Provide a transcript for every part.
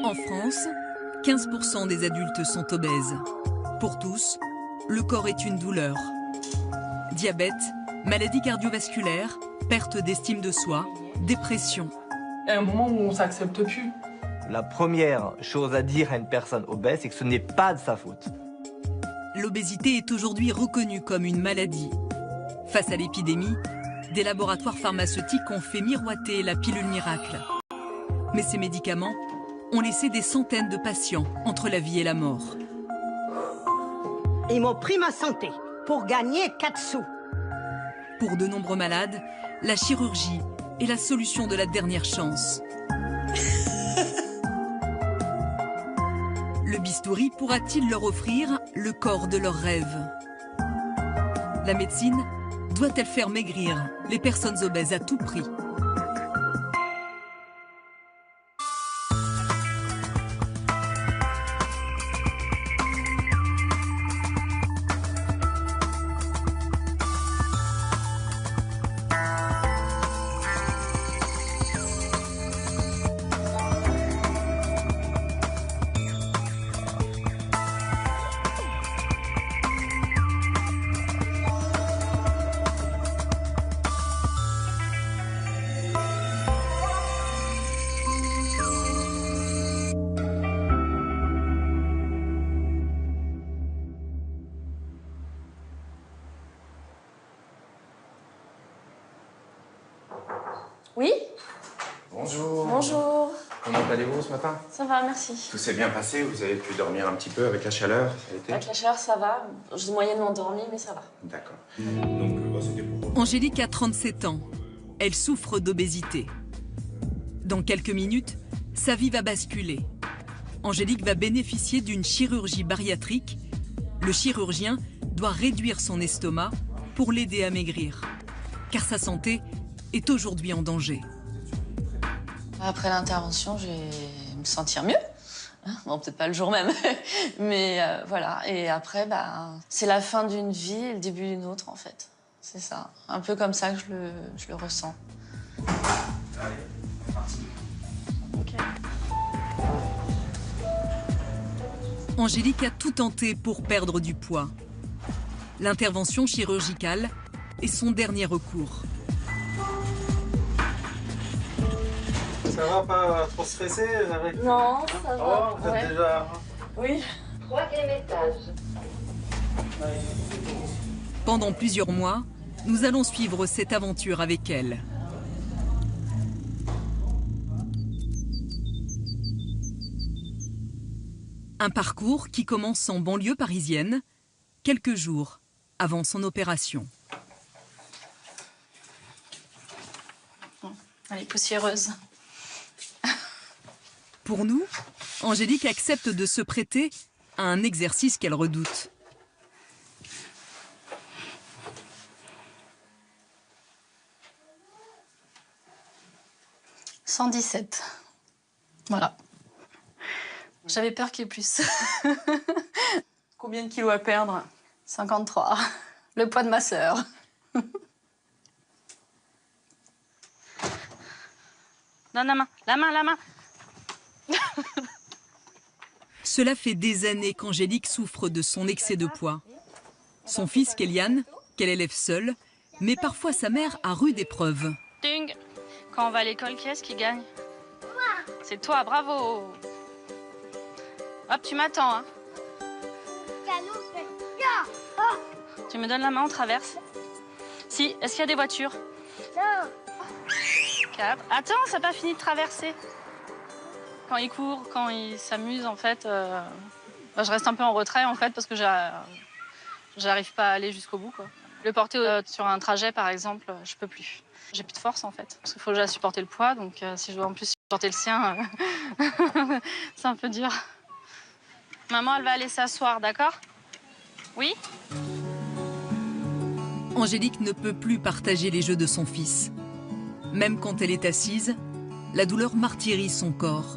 En France, 15% des adultes sont obèses. Pour tous, le corps est une douleur. Diabète, maladie cardiovasculaire, perte d'estime de soi, dépression. Il y a un moment où on ne s'accepte plus. La première chose à dire à une personne obèse, c'est que ce n'est pas de sa faute. L'obésité est aujourd'hui reconnue comme une maladie. Face à l'épidémie, des laboratoires pharmaceutiques ont fait miroiter la pilule miracle. Mais ces médicaments ont laissé des centaines de patients entre la vie et la mort. Ils m'ont pris ma santé pour gagner 4 sous. Pour de nombreux malades, la chirurgie est la solution de la dernière chance. Le bistouri pourra-t-il leur offrir le corps de leurs rêves? La médecine doit-elle faire maigrir les personnes obèses à tout prix? Oui? Bonjour. Bonjour. Comment allez-vous ce matin? Ça va, merci. Tout s'est bien passé? Vous avez pu dormir un petit peu avec la chaleur? Ça a été? Avec la chaleur, ça va. J'ai moyennement dormi, mais ça va. D'accord. Donc, c'était pour... Angélique a 37 ans. Elle souffre d'obésité. Dans quelques minutes, sa vie va basculer. Angélique va bénéficier d'une chirurgie bariatrique. Le chirurgien doit réduire son estomac pour l'aider à maigrir. Car sa santé est aujourd'hui en danger. Après l'intervention, je vais me sentir mieux. Bon, peut-être pas le jour même, mais voilà. Et après, c'est la fin d'une vie et le début d'une autre, en fait. C'est ça. Un peu comme ça que je le ressens. Allez, c'est parti. Ok. Angélique a tout tenté pour perdre du poids. L'intervention chirurgicale est son dernier recours. Ça va, pas trop stressé avec... Non, ça va. Oh, vous êtes déjà... Oui. 3e étage. Pendant plusieurs mois, nous allons suivre cette aventure avec elle. Un parcours qui commence en banlieue parisienne, quelques jours avant son opération. Bon, elle est poussiéreuse. Pour nous, Angélique accepte de se prêter à un exercice qu'elle redoute. « 117. Voilà. J'avais peur qu'il y ait plus. Combien de kilos à perdre? 53. Le poids de ma sœur. Donne la main. La main, la main. Cela fait des années qu'Angélique souffre de son excès de poids. Son fils, Kélian, qu'elle élève seule, met parfois sa mère à rude épreuve. Ding. Quand on va à l'école, qui est-ce qui gagne? C'est toi, bravo. Hop, tu m'attends, hein. Tu me donnes la main, on traverse. Si, est-ce qu'il y a des voitures? Non. 4. Attends, ça n'a pas fini de traverser. Quand il court, quand il s'amuse, en fait, je reste un peu en retrait, en fait, parce que j'arrive pas à aller jusqu'au bout, quoi. Le porter sur un trajet, par exemple, je peux plus. J'ai plus de force, en fait, parce qu'il faut déjà supporter le poids, donc si je dois en plus supporter le sien, c'est un peu dur. Maman, elle va aller s'asseoir, d'accord? Oui? Angélique ne peut plus partager les jeux de son fils. Même quand elle est assise, la douleur martyrise son corps.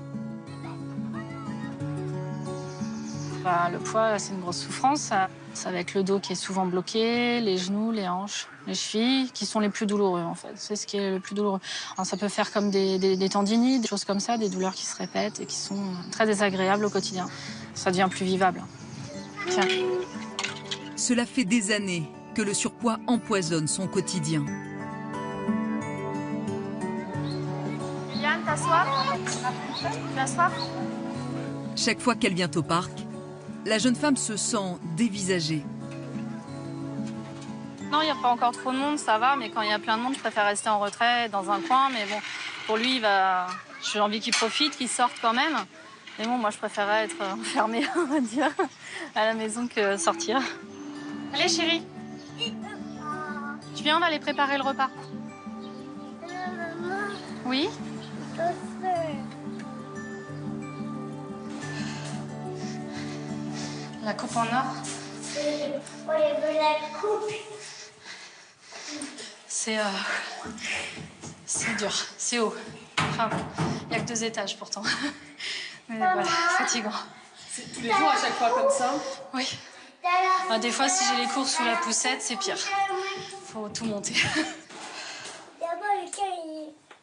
Le poids, c'est une grosse souffrance. Ça va être le dos qui est souvent bloqué, les genoux, les hanches, les chevilles, qui sont les plus douloureux en fait. C'est ce qui est le plus douloureux. Alors, ça peut faire comme des tendinites, des choses comme ça, des douleurs qui se répètent et qui sont très désagréables au quotidien. Ça devient plus vivable. Tiens. Cela fait des années que le surpoids empoisonne son quotidien. Yann, t'as soif? T'as soif? Chaque fois qu'elle vient au parc, la jeune femme se sent dévisagée. Non, il n'y a pas encore trop de monde, ça va, mais quand il y a plein de monde, je préfère rester en retrait, dans un coin. Mais bon, pour lui, j'ai envie qu'il profite, qu'il sorte quand même. Mais bon, moi, je préférerais être enfermée, on va dire, à la maison que sortir. Allez, chérie. Tu viens, on va aller préparer le repas. Oui? La coupe en or. C'est dur, c'est haut. Enfin, il n'y a que 2 étages pourtant. Mais voilà, fatigant. C'est tous les jours à chaque fois comme ça? Oui. Enfin, des fois, si j'ai les cours sous la poussette, c'est pire. Faut tout monter.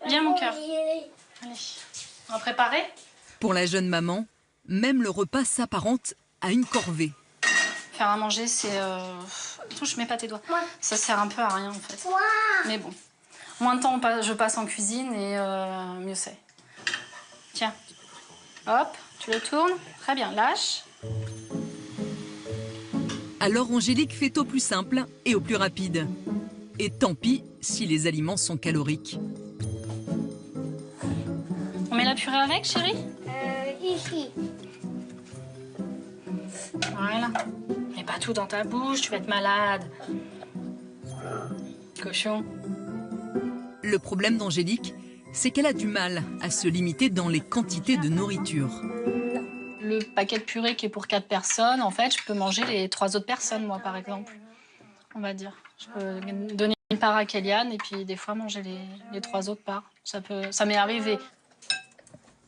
Viens, mon cœur. Allez, on va préparer? Pour la jeune maman, même le repas s'apparente à une corvée. Faire à manger, c'est... Touche, mets pas tes doigts. Ça sert un peu à rien, en fait. Mais bon, moins de temps je passe en cuisine et mieux c'est. Tiens. Hop, tu le tournes. Très bien, lâche. Alors Angélique fait au plus simple et au plus rapide. Et tant pis si les aliments sont caloriques. On met la purée avec, chérie? Ici. Voilà. Mets pas tout dans ta bouche, tu vas être malade. Cochon. Le problème d'Angélique, c'est qu'elle a du mal à se limiter dans les quantités de nourriture. Le paquet de purée qui est pour 4 personnes, en fait, je peux manger les 3 autres personnes, moi, par exemple. On va dire. Je peux donner une part à Kéliane et puis des fois manger les 3 autres parts. Ça m'est arrivé.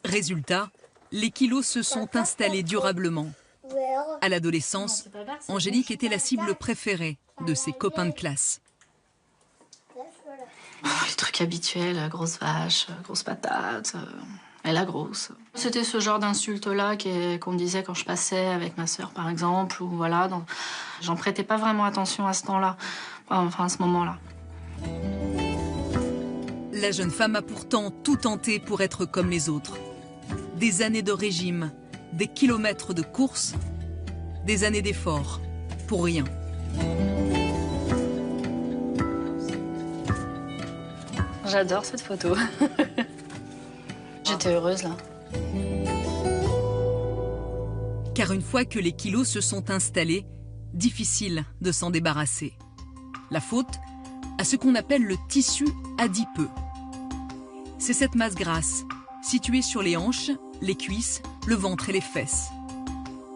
Résultat, les kilos se sont installés durablement. À l'adolescence, Angélique était la cible préférée de ses copains de classe. Les trucs habituels, grosse vache, grosse patate, et la grosse. C'était ce genre d'insulte-là qu'on disait quand je passais avec ma sœur, par exemple, ou voilà. J'en prêtais pas vraiment attention à ce temps-là, enfin à ce moment-là. La jeune femme a pourtant tout tenté pour être comme les autres. Des années de régime, des kilomètres de course, des années d'efforts, pour rien. J'adore cette photo. J'étais heureuse là. Car une fois que les kilos se sont installés, difficile de s'en débarrasser. La faute à ce qu'on appelle le tissu adipeux. C'est cette masse grasse, située sur les hanches, les cuisses, le ventre et les fesses.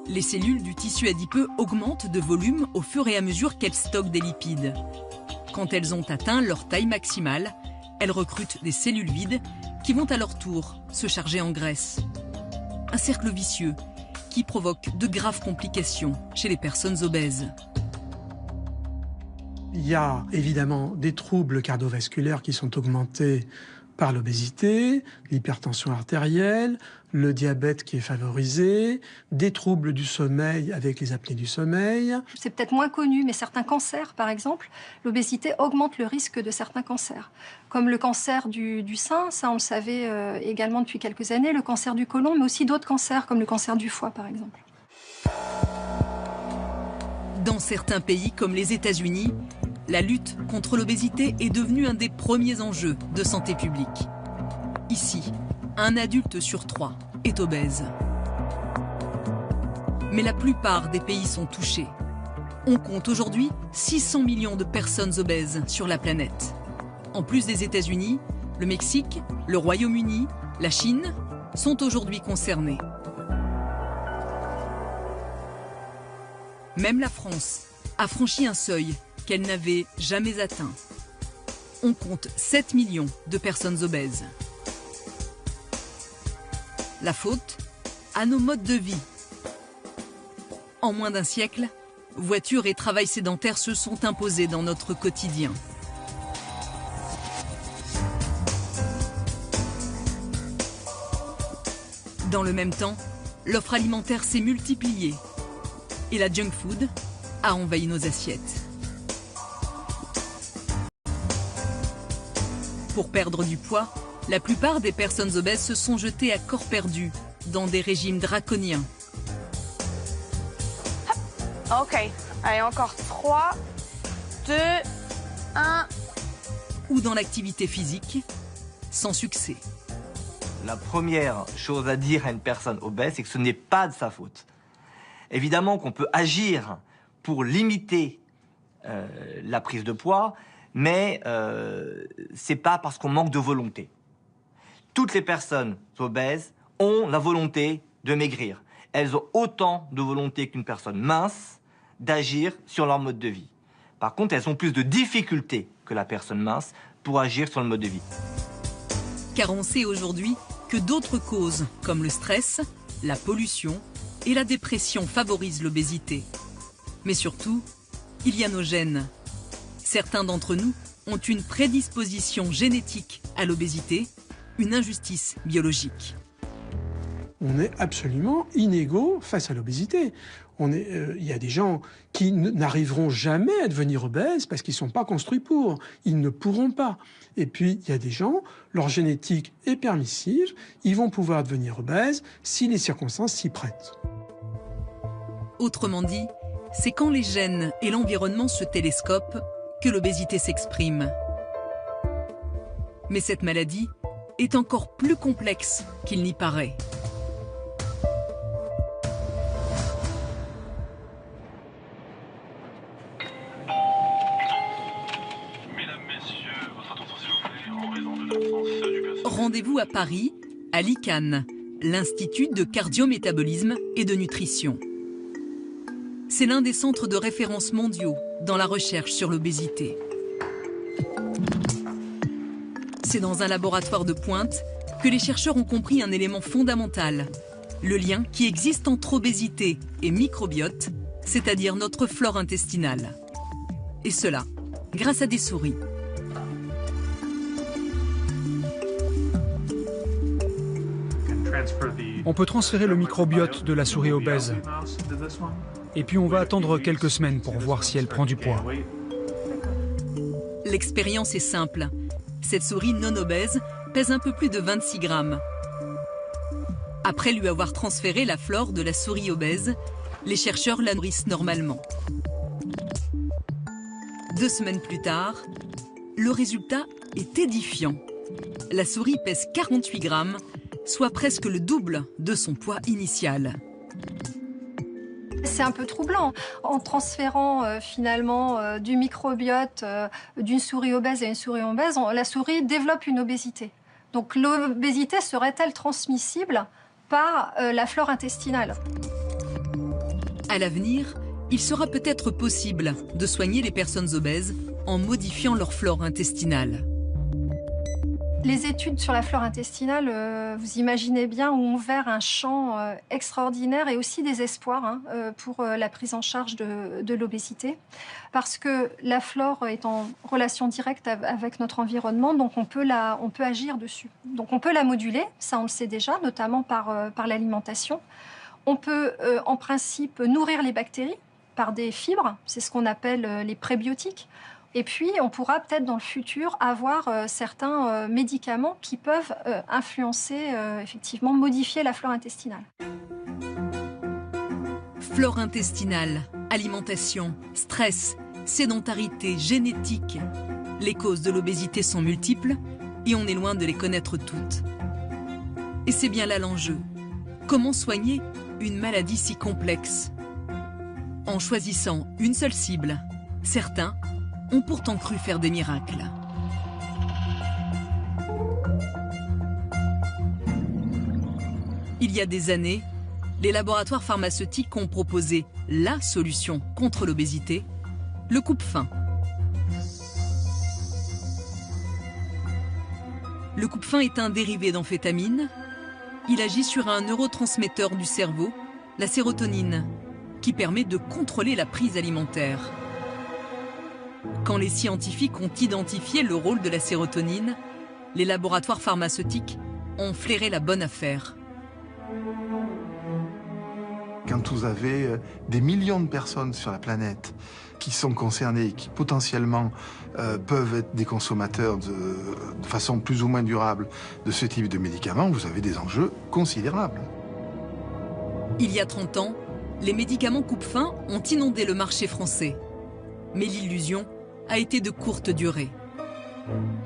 Les cellules du tissu adipeux augmentent de volume au fur et à mesure qu'elles stockent des lipides. Quand elles ont atteint leur taille maximale, elles recrutent des cellules vides qui vont à leur tour se charger en graisse. Un cercle vicieux qui provoque de graves complications chez les personnes obèses. Il y a évidemment des troubles cardiovasculaires qui sont augmentés par l'obésité, l'hypertension artérielle, le diabète qui est favorisé, des troubles du sommeil avec les apnées du sommeil. C'est peut-être moins connu, mais certains cancers, par exemple, l'obésité augmente le risque de certains cancers. Comme le cancer du sein, ça on le savait également depuis quelques années, le cancer du côlon, mais aussi d'autres cancers, comme le cancer du foie, par exemple. Dans certains pays, comme les États-Unis, la lutte contre l'obésité est devenue un des premiers enjeux de santé publique. Ici, un adulte sur 3 est obèse. Mais la plupart des pays sont touchés. On compte aujourd'hui 600 millions de personnes obèses sur la planète. En plus des États-Unis, le Mexique, le Royaume-Uni, la Chine sont aujourd'hui concernés. Même la France a franchi un seuil qu'elle n'avait jamais atteint. On compte 7 millions de personnes obèses. La faute à nos modes de vie. En moins d'un siècle, Voitures et travail sédentaire se sont imposés dans notre quotidien. Dans le même temps, l'offre alimentaire s'est multipliée et la junk food a envahi nos assiettes. Pour perdre du poids, la plupart des personnes obèses se sont jetées à corps perdu dans des régimes draconiens. Ok, allez, encore 3, 2, 1. Ou dans l'activité physique, sans succès. La première chose à dire à une personne obèse, c'est que ce n'est pas de sa faute. Évidemment qu'on peut agir pour limiter la prise de poids, mais c'est pas parce qu'on manque de volonté. Toutes les personnes obèses ont la volonté de maigrir. Elles ont autant de volonté qu'une personne mince d'agir sur leur mode de vie. Par contre, elles ont plus de difficultés que la personne mince pour agir sur le mode de vie. Car on sait aujourd'hui que d'autres causes, comme le stress, la pollution et la dépression favorisent l'obésité. Mais surtout, il y a nos gènes. Certains d'entre nous ont une prédisposition génétique à l'obésité, une injustice biologique. On est absolument inégaux face à l'obésité. Il y a des gens qui n'arriveront jamais à devenir obèses parce qu'ils ne sont pas construits pour. Ils ne pourront pas. Et puis, il y a des gens, leur génétique est permissive, ils vont pouvoir devenir obèses si les circonstances s'y prêtent. Autrement dit, c'est quand les gènes et l'environnement se télescopent que l'obésité s'exprime. Mais cette maladie est encore plus complexe qu'il n'y paraît. Rendez-vous à Paris, à l'ICAN, l'Institut de cardiométabolisme et de nutrition. C'est l'un des centres de référence mondiaux dans la recherche sur l'obésité. C'est dans un laboratoire de pointe que les chercheurs ont compris un élément fondamental, le lien qui existe entre obésité et microbiote, c'est-à-dire notre flore intestinale. Et cela, grâce à des souris. On peut transférer le microbiote de la souris obèse. Et puis on va attendre quelques semaines pour voir si elle prend du poids. L'expérience est simple. Cette souris non obèse pèse un peu plus de 26 grammes. Après lui avoir transféré la flore de la souris obèse, les chercheurs la nourrissent normalement. 2 semaines plus tard, le résultat est édifiant. La souris pèse 48 grammes, soit presque le double de son poids initial. C'est un peu troublant. En transférant finalement du microbiote d'une souris obèse à une souris obèse, la souris développe une obésité. Donc l'obésité serait-elle transmissible par la flore intestinale? À l'avenir, il sera peut-être possible de soigner les personnes obèses en modifiant leur flore intestinale. Les études sur la flore intestinale, vous imaginez bien, ont ouvert un champ extraordinaire et aussi des espoirs pour la prise en charge de l'obésité. Parce que la flore est en relation directe avec notre environnement, donc on peut agir dessus. Donc on peut la moduler, ça on le sait déjà, notamment par l'alimentation. On peut en principe nourrir les bactéries par des fibres, c'est ce qu'on appelle les prébiotiques. Et puis, on pourra peut-être dans le futur avoir certains médicaments qui peuvent influencer, effectivement, modifier la flore intestinale. Flore intestinale, alimentation, stress, sédentarité, génétique. Les causes de l'obésité sont multiples et on est loin de les connaître toutes. Et c'est bien là l'enjeu. Comment soigner une maladie si complexe? En choisissant une seule cible, certains ont pourtant cru faire des miracles. Il y a des années, les laboratoires pharmaceutiques ont proposé la solution contre l'obésité, le coupe-faim. Le coupe-faim est un dérivé d'amphétamine. Il agit sur un neurotransmetteur du cerveau, la sérotonine, qui permet de contrôler la prise alimentaire. Quand les scientifiques ont identifié le rôle de la sérotonine, les laboratoires pharmaceutiques ont flairé la bonne affaire. Quand vous avez des millions de personnes sur la planète qui sont concernées, qui potentiellement peuvent être des consommateurs de façon plus ou moins durable de ce type de médicaments, vous avez des enjeux considérables. Il y a 30 ans, les médicaments coupe-faim ont inondé le marché français. Mais l'illusion a été de courte durée.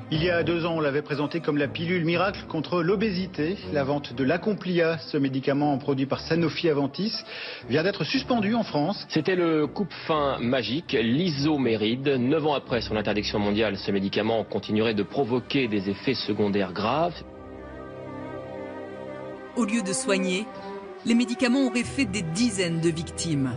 Il y a 2 ans, on l'avait présenté comme la pilule miracle contre l'obésité. La vente de l'Acomplia, ce médicament produit par Sanofi Aventis, vient d'être suspendu en France. C'était le coupe-faim magique, l'isoméride. 9 ans après son interdiction mondiale, ce médicament continuerait de provoquer des effets secondaires graves. Au lieu de soigner, les médicaments auraient fait des dizaines de victimes.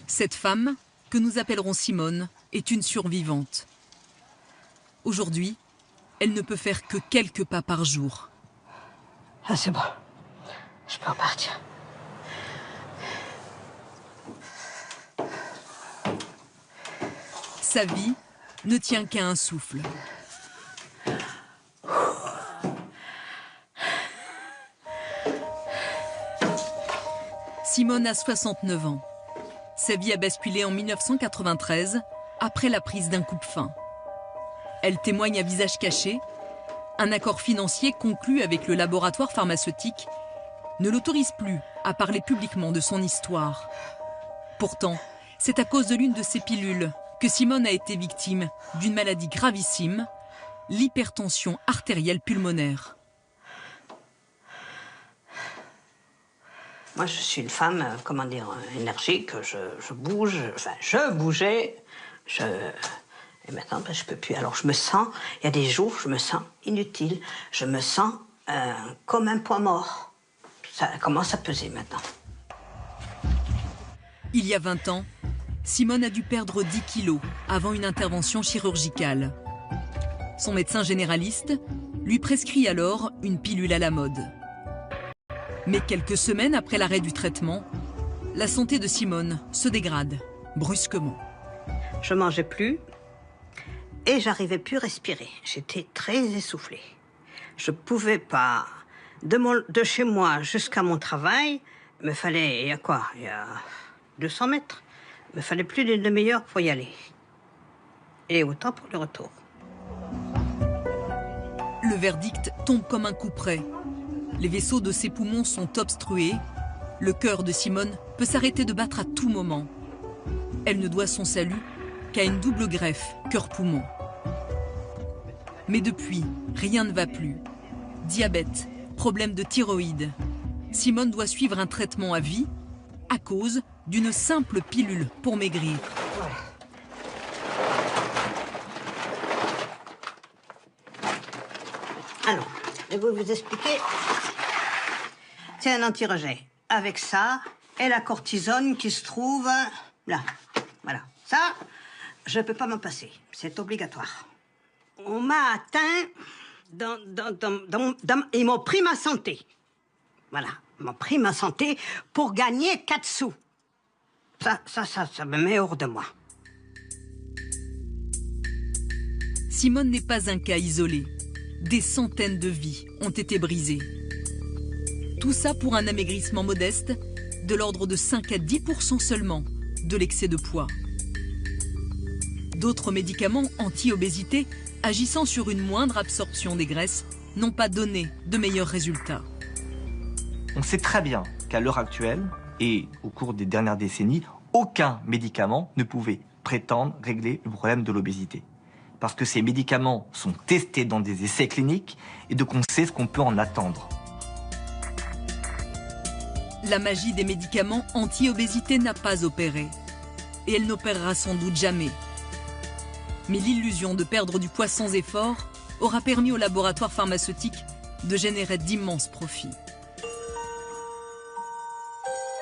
Cette femme, que nous appellerons Simone, est une survivante. Aujourd'hui, elle ne peut faire que quelques pas par jour. Ah, c'est bon. Je peux repartir. Sa vie ne tient qu'à un souffle. Simone a 69 ans. Sa vie a basculé en 1993, après la prise d'un coupe-faim. Elle témoigne à visage caché. Un accord financier conclu avec le laboratoire pharmaceutique ne l'autorise plus à parler publiquement de son histoire. Pourtant, c'est à cause de l'une de ces pilules que Simone a été victime d'une maladie gravissime, l'hypertension artérielle pulmonaire. Moi, je suis une femme, comment dire, énergique, je bouge, enfin, je bougeais, et maintenant, ben, je peux plus. Alors, je me sens, il y a des jours, je me sens inutile, je me sens comme un poids mort. Ça commence à peser maintenant. Il y a 20 ans, Simone a dû perdre 10 kilos avant une intervention chirurgicale. Son médecin généraliste lui prescrit alors une pilule à la mode. Mais quelques semaines après l'arrêt du traitement, la santé de Simone se dégrade brusquement. Je mangeais plus et j'arrivais plus à respirer. J'étais très essoufflée. Je pouvais pas. De chez moi jusqu'à mon travail, il me fallait, il y a 200 mètres. Il me fallait plus d'une demi-heure pour y aller. Et autant pour le retour. Le verdict tombe comme un coup près. Les vaisseaux de ses poumons sont obstrués. Le cœur de Simone peut s'arrêter de battre à tout moment. Elle ne doit son salut qu'à une double greffe cœur-poumon. Mais depuis, rien ne va plus. Diabète, problème de thyroïde. Simone doit suivre un traitement à vie à cause d'une simple pilule pour maigrir. Alors, je vais vous expliquer. C'est un anti-rejet. Avec ça et la cortisone qui se trouve là. Voilà. Ça, je ne peux pas m'en passer. C'est obligatoire. On m'a atteint ils m'ont pris ma santé. Voilà. Ils m'ont pris ma santé pour gagner 4 sous. Ça me met hors de moi. Simone n'est pas un cas isolé. Des centaines de vies ont été brisées. Tout ça pour un amaigrissement modeste, de l'ordre de 5 à 10% seulement de l'excès de poids. D'autres médicaments anti-obésité, agissant sur une moindre absorption des graisses, n'ont pas donné de meilleurs résultats. On sait très bien qu'à l'heure actuelle, et au cours des dernières décennies, aucun médicament ne pouvait prétendre régler le problème de l'obésité. Parce que ces médicaments sont testés dans des essais cliniques et donc on sait ce qu'on peut en attendre. La magie des médicaments anti-obésité n'a pas opéré. Et elle n'opérera sans doute jamais. Mais l'illusion de perdre du poids sans effort aura permis aux laboratoires pharmaceutiques de générer d'immenses profits.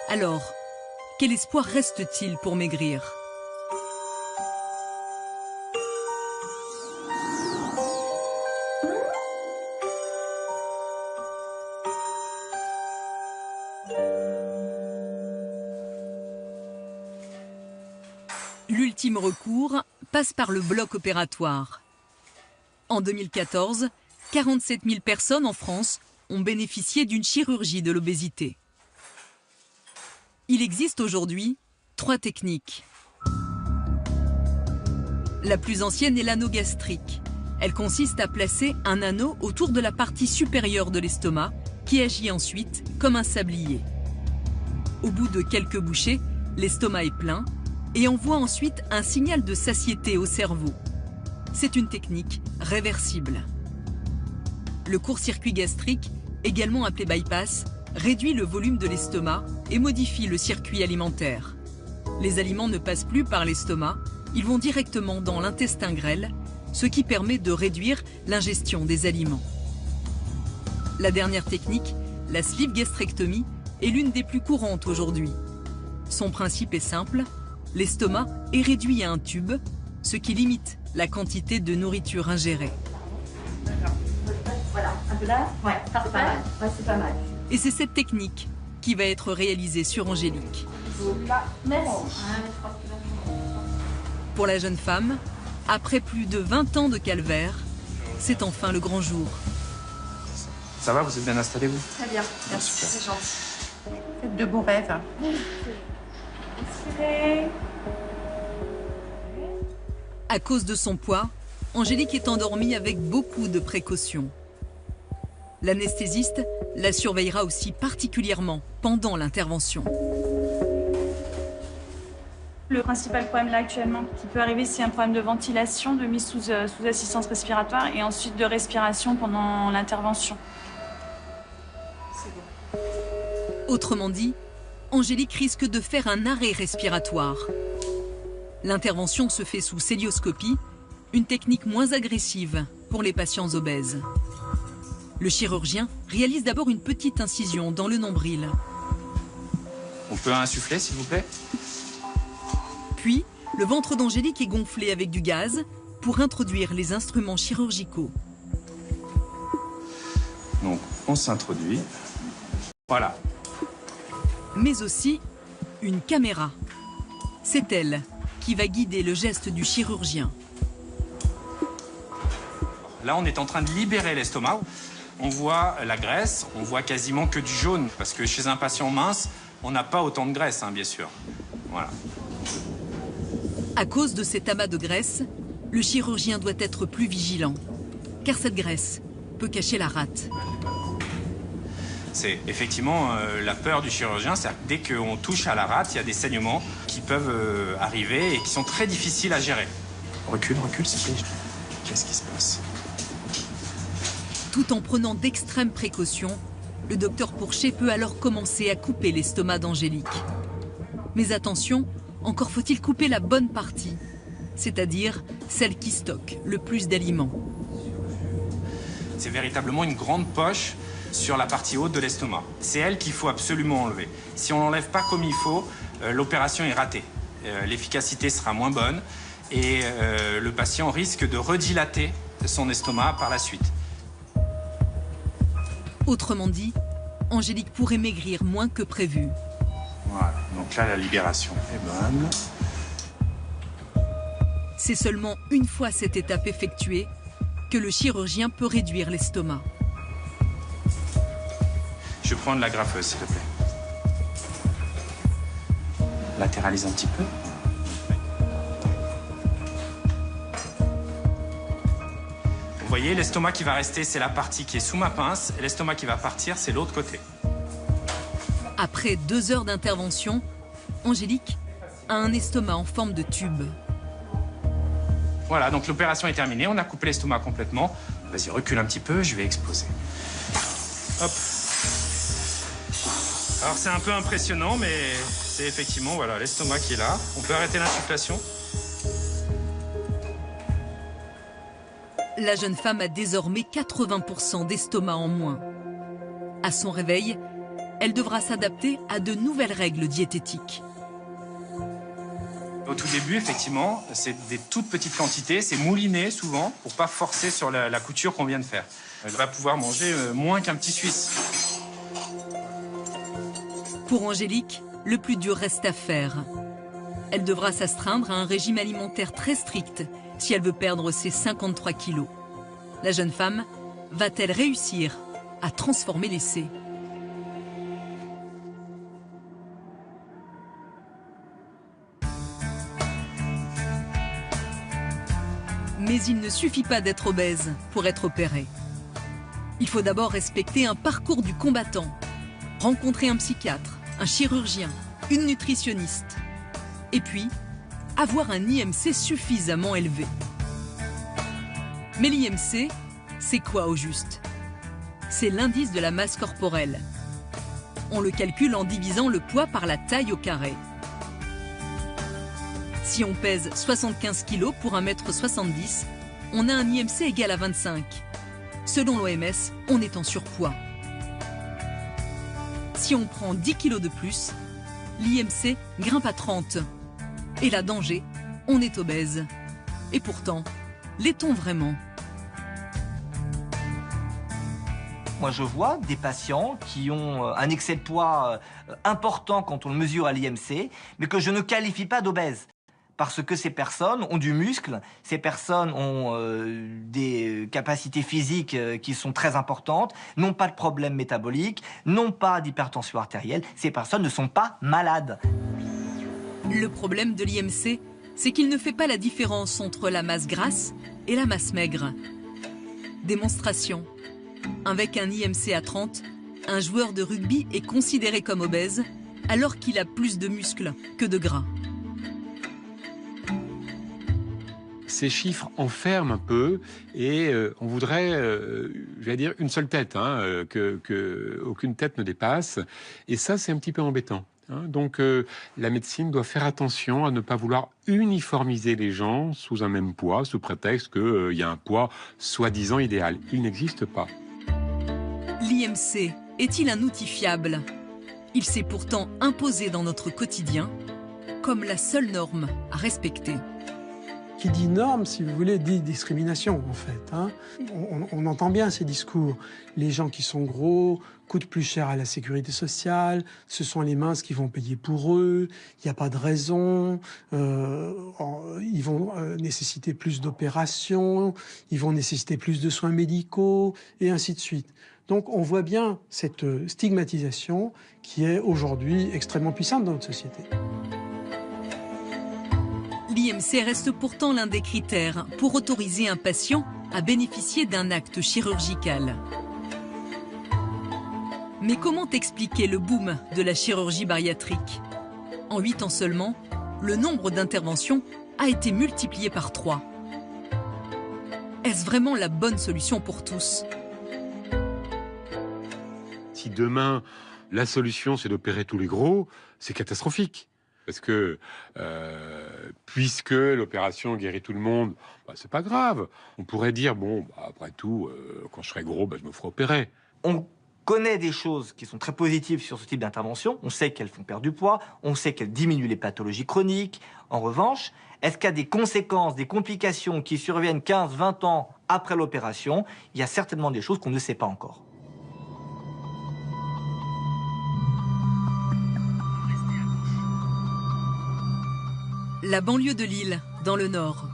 Alors, quel espoir reste-t-il pour maigrir? L'ultime recours passe par le bloc opératoire. En 2014, 47 000 personnes en France ont bénéficié d'une chirurgie de l'obésité. Il existe aujourd'hui 3 techniques. La plus ancienne est l'anneau gastrique. Elle consiste à placer un anneau autour de la partie supérieure de l'estomac qui agit ensuite comme un sablier. Au bout de quelques bouchées, l'estomac est plein et envoie ensuite un signal de satiété au cerveau. C'est une technique réversible. Le court-circuit gastrique, également appelé bypass, réduit le volume de l'estomac et modifie le circuit alimentaire. Les aliments ne passent plus par l'estomac, ils vont directement dans l'intestin grêle, ce qui permet de réduire l'ingestion des aliments. La dernière technique, la sleeve gastrectomie, est l'une des plus courantes aujourd'hui. Son principe est simple, l'estomac est réduit à un tube, ce qui limite la quantité de nourriture ingérée. Voilà, un peu là. Ouais, parfait. Ouais, c'est pas mal. Et c'est cette technique qui va être réalisée sur Angélique. Merci. Pour la jeune femme, après plus de 20 ans de calvaire, c'est enfin le grand jour. Ça va, vous êtes bien installé, vous? Très bien, merci, c'est gentil. Faites de beaux rêves. À cause de son poids, Angélique est endormie avec beaucoup de précautions. L'anesthésiste la surveillera aussi particulièrement pendant l'intervention. Le principal problème là actuellement qui peut arriver, c'est un problème de ventilation, de mise sous assistance respiratoire et ensuite de respiration pendant l'intervention. Autrement dit, Angélique risque de faire un arrêt respiratoire. L'intervention se fait sous cœlioscopie, une technique moins agressive pour les patients obèses. Le chirurgien réalise d'abord une petite incision dans le nombril. On peut insuffler, s'il vous plaît? Puis, le ventre d'Angélique est gonflé avec du gaz pour introduire les instruments chirurgicaux. Donc, on s'introduit. Voilà. Mais aussi une caméra. C'est elle qui va guider le geste du chirurgien. Là, on est en train de libérer l'estomac. On voit la graisse, on voit quasiment que du jaune. Parce que chez un patient mince, on n'a pas autant de graisse, hein, bien sûr. Voilà. À cause de cet amas de graisse, le chirurgien doit être plus vigilant. Car cette graisse peut cacher la rate. C'est effectivement la peur du chirurgien, c'est dès qu'on touche à la rate, il y a des saignements qui peuvent arriver et qui sont très difficiles à gérer. Recule, s'il te plaît. Qu'est-ce qui se passe? Tout en prenant d'extrêmes précautions, le docteur Pourchet peut alors commencer à couper l'estomac d'Angélique. Mais attention, encore faut-il couper la bonne partie, c'est-à-dire celle qui stocke le plus d'aliments. C'est véritablement une grande poche sur la partie haute de l'estomac. C'est elle qu'il faut absolument enlever. Si on l'enlève pas comme il faut, l'opération est ratée. L'efficacité sera moins bonne et le patient risque de redilater son estomac par la suite. Autrement dit, Angélique pourrait maigrir moins que prévu. Voilà, donc là la libération est bonne. C'est seulement une fois cette étape effectuée que le chirurgien peut réduire l'estomac. Je vais prendre la graffeuse, s'il te plaît. Latéralise un petit peu. Vous voyez, l'estomac qui va rester, c'est la partie qui est sous ma pince, et l'estomac qui va partir, c'est l'autre côté. Après 2 heures d'intervention, Angélique a un estomac en forme de tube. Voilà, donc l'opération est terminée, on a coupé l'estomac complètement. Vas-y, recule un petit peu, je vais exposer. Hop. Alors c'est un peu impressionnant, mais c'est effectivement voilà, l'estomac qui est là. On peut arrêter l'insufflation. La jeune femme a désormais 80% d'estomac en moins. À son réveil, elle devra s'adapter à de nouvelles règles diététiques. Au tout début, effectivement, c'est des toutes petites quantités, c'est mouliné souvent pour pas forcer sur la couture qu'on vient de faire. Elle va pouvoir manger moins qu'un petit Suisse. Pour Angélique, le plus dur reste à faire. Elle devra s'astreindre à un régime alimentaire très strict si elle veut perdre ses 53 kilos. La jeune femme va-t-elle réussir à transformer l'essai ? Mais il ne suffit pas d'être obèse pour être opéré. Il faut d'abord respecter un parcours du combattant, rencontrer un psychiatre, un chirurgien, une nutritionniste, et puis avoir un IMC suffisamment élevé. Mais l'IMC, c'est quoi au juste? C'est l'indice de la masse corporelle. On le calcule en divisant le poids par la taille au carré. Si on pèse 75 kg pour 1,70 m, on a un IMC égal à 25. Selon l'OMS, on est en surpoids. Si on prend 10 kg de plus, l'IMC grimpe à 30. Et là, danger, on est obèse. Et pourtant, l'est-on vraiment ? Moi, je vois des patients qui ont un excès de poids important quand on le mesure à l'IMC, mais que je ne qualifie pas d'obèses. Parce que ces personnes ont du muscle, ces personnes ont des capacités physiques qui sont très importantes, n'ont pas de problème métabolique, n'ont pas d'hypertension artérielle. Ces personnes ne sont pas malades. Le problème de l'IMC, c'est qu'il ne fait pas la différence entre la masse grasse et la masse maigre. Démonstration. Avec un IMC à 30, un joueur de rugby est considéré comme obèse alors qu'il a plus de muscles que de gras. Ces chiffres enferment un peu et on voudrait, j'allais dire, une seule tête, que aucune tête ne dépasse. Et ça, c'est un petit peu embêtant. Donc la médecine doit faire attention à ne pas vouloir uniformiser les gens sous un même poids, sous prétexte qu'il y a un poids soi-disant idéal. Il n'existe pas. L'IMC est-il un outil fiable? Il s'est pourtant imposé dans notre quotidien comme la seule norme à respecter. Qui dit norme, si vous voulez, dit discrimination, en fait. On entend bien ces discours. Les gens qui sont gros coûtent plus cher à la sécurité sociale, ce sont les minces qui vont payer pour eux, il n'y a pas de raison, ils vont nécessiter plus d'opérations, ils vont nécessiter plus de soins médicaux, et ainsi de suite. Donc on voit bien cette stigmatisation qui est aujourd'hui extrêmement puissante dans notre société. L'IMC reste pourtant l'un des critères pour autoriser un patient à bénéficier d'un acte chirurgical. Mais comment expliquer le boom de la chirurgie bariatrique? En 8 ans seulement, le nombre d'interventions a été multiplié par 3. Est-ce vraiment la bonne solution pour tous? Si demain, la solution, c'est d'opérer tous les gros, c'est catastrophique. Parce que, puisque l'opération guérit tout le monde, c'est pas grave. On pourrait dire, après tout, quand je serai gros, je me ferai opérer. On connaît des choses qui sont très positives sur ce type d'intervention. On sait qu'elles font perdre du poids, on sait qu'elles diminuent les pathologies chroniques. En revanche, est-ce qu'il y a des conséquences, des complications qui surviennent 15, 20 ans après l'opération? Il y a certainement des choses qu'on ne sait pas encore. La banlieue de Lille, dans le Nord,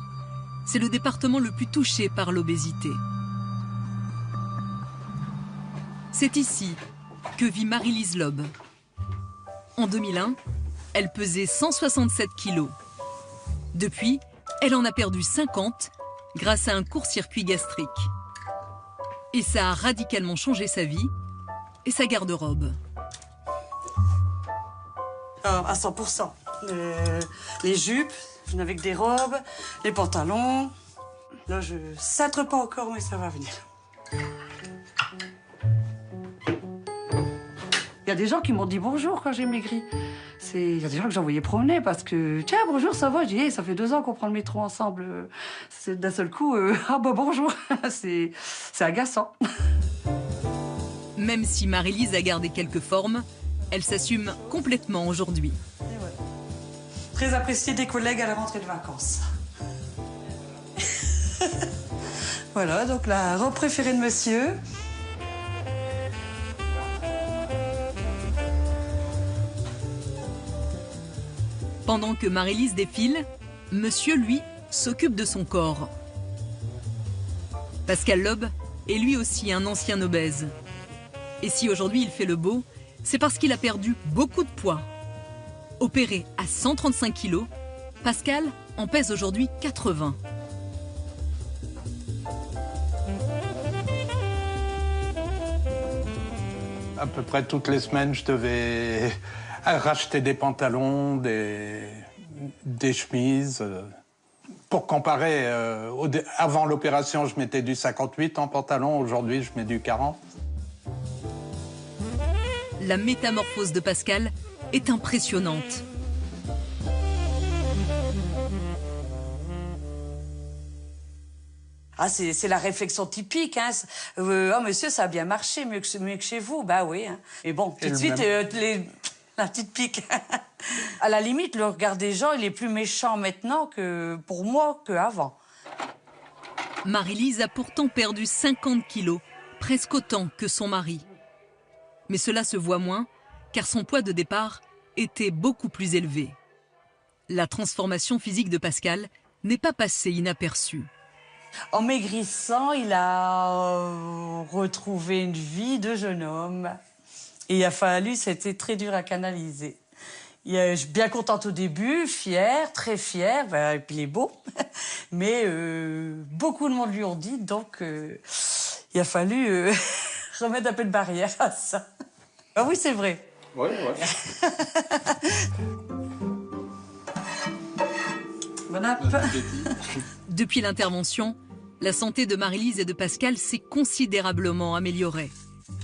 c'est le département le plus touché par l'obésité. C'est ici que vit Marie-Lise Loeb. En 2001, elle pesait 167 kilos. Depuis, elle en a perdu 50 grâce à un court-circuit gastrique. Et ça a radicalement changé sa vie et sa garde-robe. À 100%. Les jupes, je n'avais que des robes, les pantalons. Là, je satre pas encore, mais ça va venir. Il y a des gens qui m'ont dit bonjour quand j'ai maigri. Il y a des gens que j'envoyais promener parce que, tiens, bonjour, ça va? Je dis, ça fait 2 ans qu'on prend le métro ensemble. D'un seul coup, bonjour. C'est agaçant. Même si Marie-Lise a gardé quelques formes, elle s'assume complètement aujourd'hui. Très apprécié des collègues à la rentrée de vacances. Voilà, donc la robe préférée de monsieur. Pendant que Marie-Lise défile, monsieur, lui, s'occupe de son corps. Pascal Loeb est lui aussi un ancien obèse. Et si aujourd'hui il fait le beau, c'est parce qu'il a perdu beaucoup de poids. Opéré à 135 kilos, Pascal en pèse aujourd'hui 80. À peu près toutes les semaines, je devais racheter des pantalons, des chemises. Pour comparer, avant l'opération, je mettais du 58 en pantalon. Aujourd'hui, je mets du 40. La métamorphose de Pascal est impressionnante. Ah, c'est la réflexion typique. Hein. Oh, monsieur, ça a bien marché, mieux que chez vous. Bah oui. Hein. Et bon, tout de suite, la petite pique. À la limite, le regard des gens, il est plus méchant maintenant que pour moi qu'avant. Marie-Lise a pourtant perdu 50 kilos, presque autant que son mari. Mais cela se voit moins, car son poids de départ était beaucoup plus élevé. La transformation physique de Pascal n'est pas passée inaperçue. En maigrissant, il a retrouvé une vie de jeune homme. Et il a fallu, c'était très dur à canaliser. Je suis bien contente au début, fière, très fière, et puis il est beau. Mais beaucoup de monde lui ont dit, donc il a fallu remettre un peu de barrière à ça. Ah oui, c'est vrai. Oui. Bon app. Depuis l'intervention, la santé de Marie-Lise et de Pascal s'est considérablement améliorée.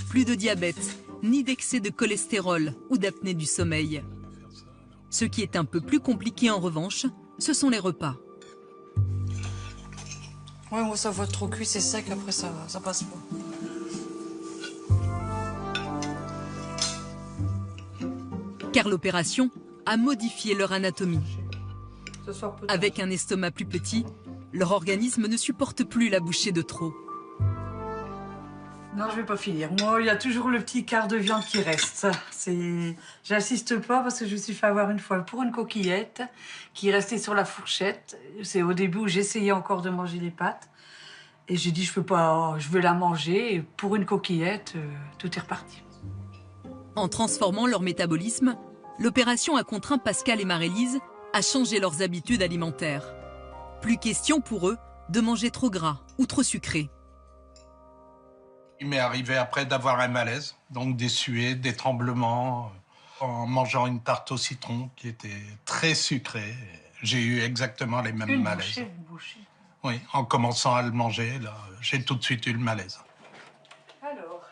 Plus de diabète, ni d'excès de cholestérol ou d'apnée du sommeil. Ce qui est un peu plus compliqué en revanche, ce sont les repas. Ouais, moi ça va trop cuit, c'est sec, après ça passe pas. Car l'opération a modifié leur anatomie. Avec un estomac plus petit, leur organisme ne supporte plus la bouchée de trop. Non, je vais pas finir. Moi, il y a toujours le petit quart de viande qui reste. J'insiste pas parce que je me suis fait avoir une fois pour une coquillette qui restait sur la fourchette. C'est au début où j'essayais encore de manger les pâtes. Et j'ai dit, je peux pas, je veux la manger. Et pour une coquillette, tout est reparti. En transformant leur métabolisme, l'opération a contraint Pascal et Marie-Lise à changer leurs habitudes alimentaires. Plus question pour eux de manger trop gras ou trop sucré. Il m'est arrivé après d'avoir un malaise, donc des suées, des tremblements, en mangeant une tarte au citron qui était très sucrée. J'ai eu exactement les mêmes malaises. Une bouchée. Oui, en commençant à le manger, là, j'ai tout de suite eu le malaise. Alors.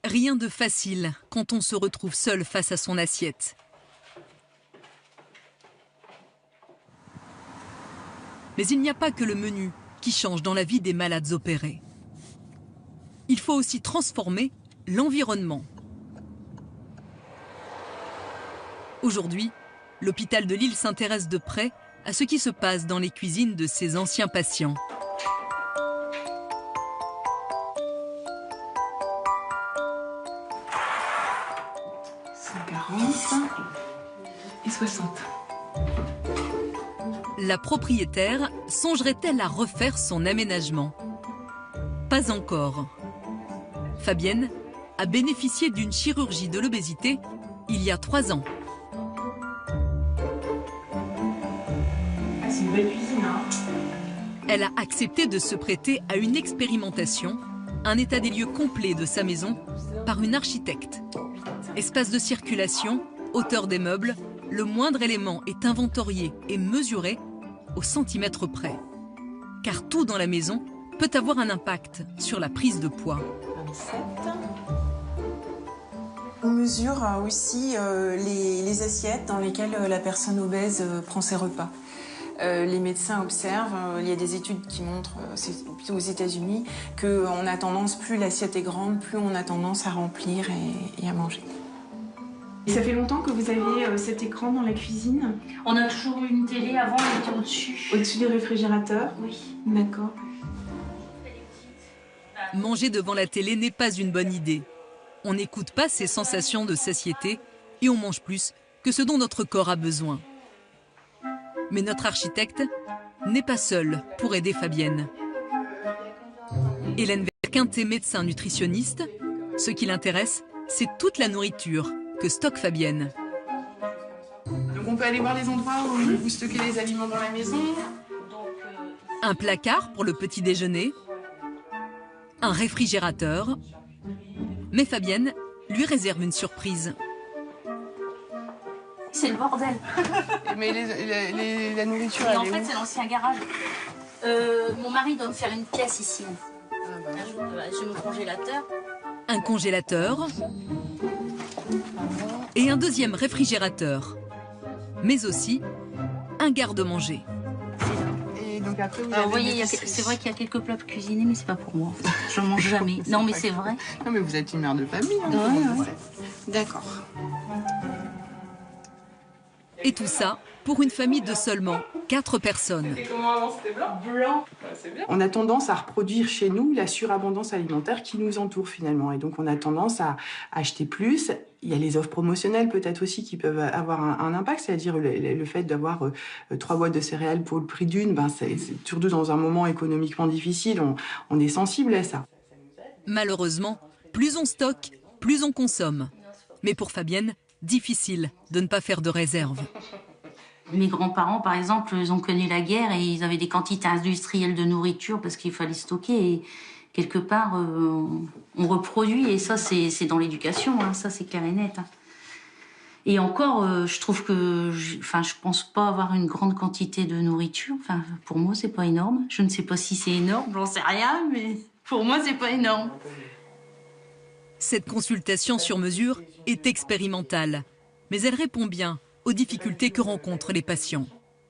Rien de facile quand on se retrouve seul face à son assiette. Mais il n'y a pas que le menu qui change dans la vie des malades opérés. Il faut aussi transformer l'environnement. Aujourd'hui, l'hôpital de Lille s'intéresse de près à ce qui se passe dans les cuisines de ses anciens patients. Et 60. La propriétaire songerait-elle à refaire son aménagement? Pas encore. Fabienne a bénéficié d'une chirurgie de l'obésité il y a 3 ans. C'est une belle cuisine, hein. Elle a accepté de se prêter à une expérimentation, un état des lieux complet de sa maison, par une architecte. Espace de circulation, hauteur des meubles, le moindre élément est inventorié et mesuré au centimètre près. Car tout dans la maison peut avoir un impact sur la prise de poids. 27. On mesure aussi les assiettes dans lesquelles la personne obèse prend ses repas. Les médecins observent, il y a des études qui montrent, c'est plutôt aux États-Unis, qu'on a tendance, plus l'assiette est grande, plus on a tendance à remplir et à manger. Et ça fait longtemps que vous avez cet écran dans la cuisine? On a toujours eu une télé, avant elle était au-dessus. Au-dessus du réfrigérateur? Oui. D'accord. Manger devant la télé n'est pas une bonne idée. On n'écoute pas ces sensations de satiété et on mange plus que ce dont notre corps a besoin. Mais notre architecte n'est pas seul pour aider Fabienne. Hélène Verquinte est médecin nutritionniste. Ce qui l'intéresse, c'est toute la nourriture que stocke Fabienne. Donc on peut aller voir les endroits où vous stockez les aliments dans la maison. Un placard pour le petit déjeuner, un réfrigérateur. Mais Fabienne lui réserve une surprise. C'est le bordel. Mais la nourriture, en fait, c'est l'ancien garage. Mon mari doit me faire une pièce ici. J'ai mon congélateur. Un congélateur et un deuxième réfrigérateur, mais aussi un garde-manger. Et donc après, vous voyez, c'est vrai qu'il y a quelques plats cuisinés, mais c'est pas pour moi. Je mange jamais. Non, mais c'est vrai. Non, mais vous êtes une mère de famille. Hein, ouais. D'accord. Et tout ça pour une famille de seulement 4 personnes. Et comment avant c'était blanc? Blanc. C'est bien. On a tendance à reproduire chez nous la surabondance alimentaire qui nous entoure finalement. Et donc on a tendance à acheter plus. Il y a les offres promotionnelles peut-être aussi qui peuvent avoir un impact, c'est-à-dire le fait d'avoir 3 boîtes de céréales pour le prix d'une, c'est surtout dans un moment économiquement difficile, on est sensible à ça. Malheureusement, plus on stocke, plus on consomme. Mais pour Fabienne, difficile de ne pas faire de réserve. Mes grands-parents, par exemple, ils ont connu la guerre et ils avaient des quantités industrielles de nourriture parce qu'il fallait stocker. Et quelque part, on reproduit. Et ça, c'est dans l'éducation. Hein, ça, c'est clair et net. Hein. Et encore, je trouve que... je pense pas avoir une grande quantité de nourriture. Enfin, pour moi, c'est pas énorme. Je ne sais pas si c'est énorme, j'en sais rien. Mais pour moi, c'est pas énorme. Cette consultation sur mesure est expérimentale. Mais elle répond bien aux difficultés que rencontrent les patients.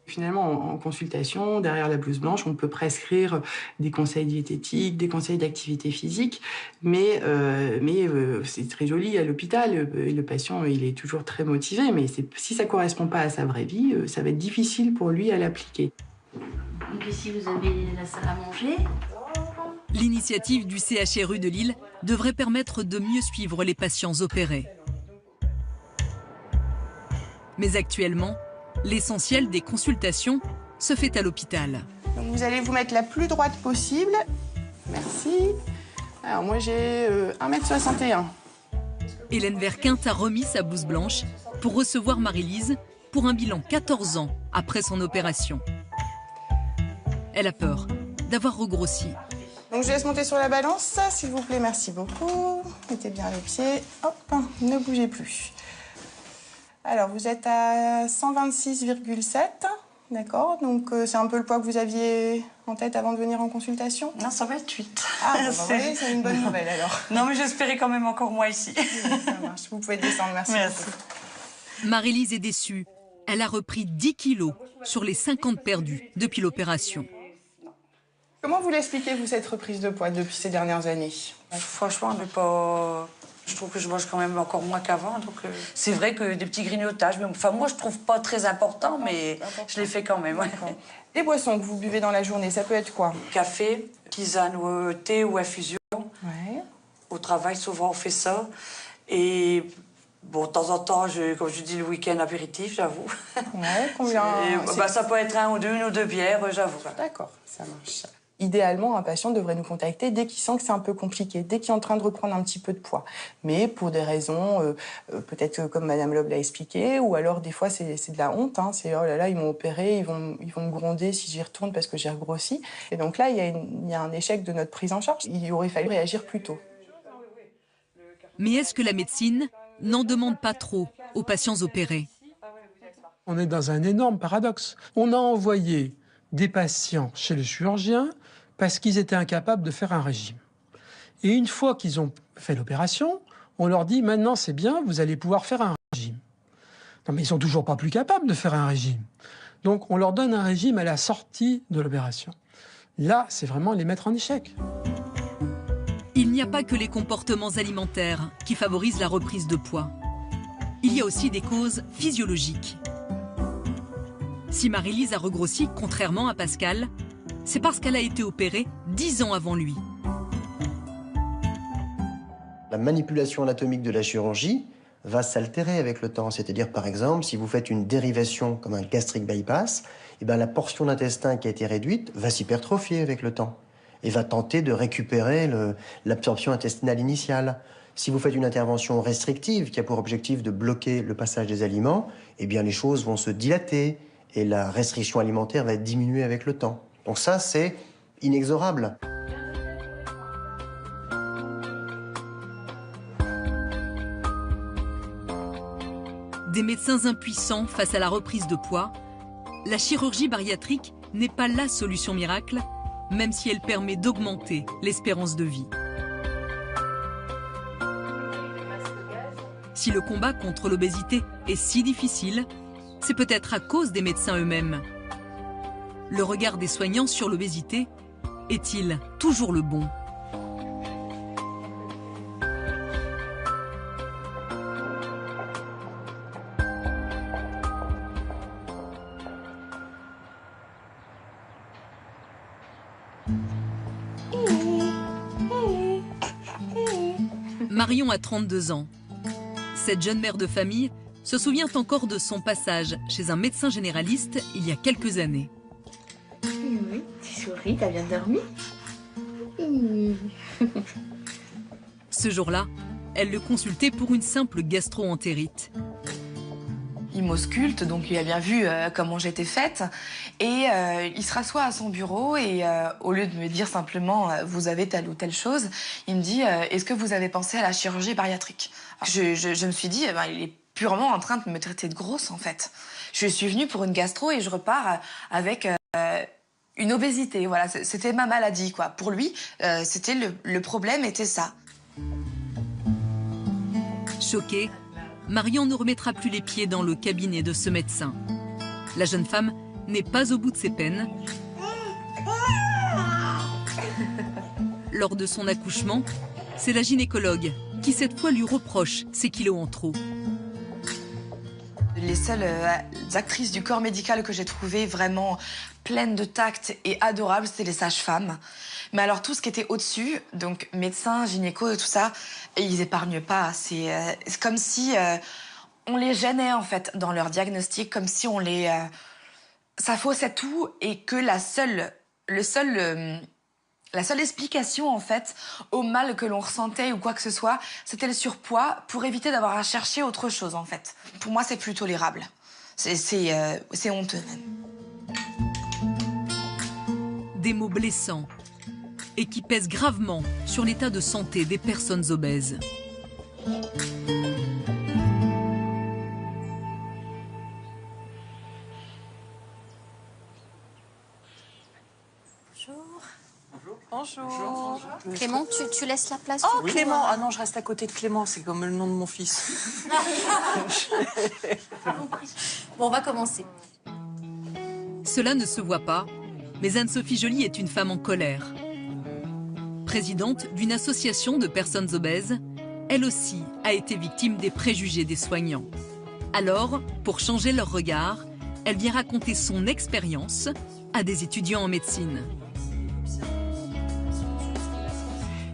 Finalement, en consultation, derrière la blouse blanche, on peut prescrire des conseils diététiques, des conseils d'activité physique, mais c'est très joli à l'hôpital. Le patient, il est toujours très motivé, mais si ça ne correspond pas à sa vraie vie, ça va être difficile pour lui à l'appliquer. Donc ici, vous avez la salle à manger. L'initiative du CHRU de Lille devrait permettre de mieux suivre les patients opérés. Mais actuellement, l'essentiel des consultations se fait à l'hôpital. Donc vous allez vous mettre la plus droite possible. Merci. Alors moi j'ai 1,61 m. Hélène Verquinte a remis sa blouse blanche pour recevoir Marie-Lise pour un bilan 14 ans après son opération. Elle a peur d'avoir regrossi. Donc je laisse monter sur la balance, s'il vous plaît, merci beaucoup. Mettez bien les pieds. Hop, ne bougez plus. Alors, vous êtes à 126,7, d'accord? Donc, c'est un peu le poids que vous aviez en tête avant de venir en consultation? Non, 128. Ah, voyez, c'est une bonne nouvelle, alors. Non, mais j'espérais quand même encore moins ici. Ça marche, vous pouvez descendre, merci. Marie-Lise est déçue. Elle a repris 10 kilos sur les 50 perdus depuis l'opération. Comment vous l'expliquez, vous, cette reprise de poids depuis ces dernières années? Franchement, mais pas... Je trouve que je mange quand même encore moins qu'avant. Donc c'est vrai que des petits grignotages, mais enfin moi je trouve pas très important, mais je les fais quand même. Ouais. Les boissons que vous buvez dans la journée, ça peut être quoi? Café, tisane ou thé ou infusion. Ouais. Au travail, souvent on fait ça. Et bon, de temps en temps, comme je dis, le week-end apéritif, j'avoue. Ouais, combien? Ça peut être une ou deux bières, j'avoue. D'accord, ça marche. Idéalement, un patient devrait nous contacter dès qu'il sent que c'est un peu compliqué, dès qu'il est en train de reprendre un petit peu de poids. Mais pour des raisons, peut-être comme Madame Loeb l'a expliqué, ou alors des fois c'est de la honte. Hein, c'est oh là là, ils m'ont opéré, ils vont me gronder si j'y retourne parce que j'ai regrossi. Et donc là, il y a un échec de notre prise en charge. Il aurait fallu réagir plus tôt. Mais est-ce que la médecine n'en demande pas trop aux patients opérés? On est dans un énorme paradoxe. On a envoyé des patients chez le chirurgien parce qu'ils étaient incapables de faire un régime. Et une fois qu'ils ont fait l'opération, on leur dit « maintenant c'est bien, vous allez pouvoir faire un régime ». Non mais ils sont toujours pas plus capables de faire un régime. Donc on leur donne un régime à la sortie de l'opération. Là, c'est vraiment les mettre en échec. Il n'y a pas que les comportements alimentaires qui favorisent la reprise de poids. il y a aussi des causes physiologiques. Si Marie-Lise a regrossi, contrairement à Pascal, c'est parce qu'elle a été opérée 10 ans avant lui. La manipulation anatomique de la chirurgie va s'altérer avec le temps. C'est-à-dire, par exemple, si vous faites une dérivation comme un gastric bypass, eh bien, la portion d'intestin qui a été réduite va s'hypertrophier avec le temps et va tenter de récupérer l'absorption intestinale initiale. Si vous faites une intervention restrictive qui a pour objectif de bloquer le passage des aliments, eh bien, les choses vont se dilater et la restriction alimentaire va diminuer avec le temps. Donc ça, c'est inexorable. Des médecins impuissants face à la reprise de poids, la chirurgie bariatrique n'est pas la solution miracle, même si elle permet d'augmenter l'espérance de vie. Si le combat contre l'obésité est si difficile, c'est peut-être à cause des médecins eux-mêmes. Le regard des soignants sur l'obésité est-il toujours le bon ? Marion a 32 ans. Cette jeune mère de famille se souvient encore de son passage chez un médecin généraliste il y a quelques années. Oui, tu souris, t'as bien dormi? Ce jour-là, elle le consultait pour une simple gastro-entérite. Il m'ausculte, donc il a bien vu comment j'étais faite. Et il se rassoit à son bureau et au lieu de me dire simplement « vous avez telle ou telle chose », il me dit « est-ce que vous avez pensé à la chirurgie bariatrique ?» Je me suis dit il est purement en train de me traiter de grosse en fait. Je suis venue pour une gastro et je repars avec une obésité. Voilà, c'était ma maladie quoi. Pour lui, c'était le problème était ça. Choquée, Marion ne remettra plus les pieds dans le cabinet de ce médecin. La jeune femme n'est pas au bout de ses peines. Lors de son accouchement, c'est la gynécologue qui cette fois lui reproche ses kilos en trop. Les seules actrices du corps médical que j'ai trouvées vraiment pleines de tact et adorables, c'était les sages-femmes. Mais alors tout ce qui était au-dessus, donc médecins, gynéco et tout ça, ils épargnent pas. C'est comme si on les gênait en fait dans leur diagnostic, comme si on les... ça faussait tout et que la seule explication en fait au mal que l'on ressentait ou quoi que ce soit, c'était le surpoids pour éviter d'avoir à chercher autre chose en fait. Pour moi, c'est plus tolérable. C'est honteux même. Des mots blessants et qui pèsent gravement sur l'état de santé des personnes obèses. Bonjour. Clément, tu laisses la place? Oh, Clément! Ah non, je reste à côté de Clément, c'est comme le nom de mon fils. Bon, on va commencer. Cela ne se voit pas, mais Anne-Sophie Joly est une femme en colère. Présidente d'une association de personnes obèses, elle aussi a été victime des préjugés des soignants. Alors, pour changer leur regard, elle vient raconter son expérience à des étudiants en médecine.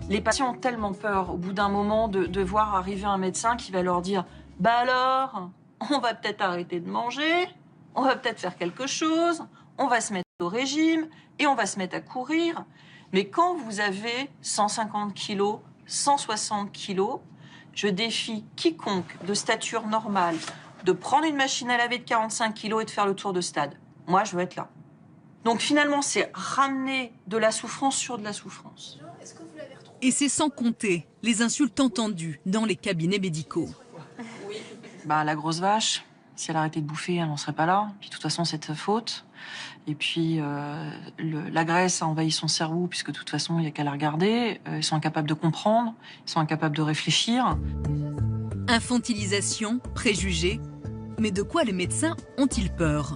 Les patients ont tellement peur au bout d'un moment de voir arriver un médecin qui va leur dire « Bah alors, on va peut-être arrêter de manger, on va peut-être faire quelque chose, on va se mettre au régime et on va se mettre à courir. » Mais quand vous avez 150 kilos, 160 kilos, je défie quiconque de stature normale de prendre une machine à laver de 45 kilos et de faire le tour de stade. Moi, je veux être là. Donc finalement, c'est ramener de la souffrance sur de la souffrance. Et c'est sans compter les insultes entendues dans les cabinets médicaux. Bah, la grosse vache, si elle arrêtait de bouffer, elle n'en serait pas là. Puis de toute façon, c'est de sa faute. Et puis, la graisse a envahi son cerveau, puisque de toute façon, il n'y a qu'à la regarder. Ils sont incapables de comprendre, ils sont incapables de réfléchir. Infantilisation, préjugés. Mais de quoi les médecins ont-ils peur?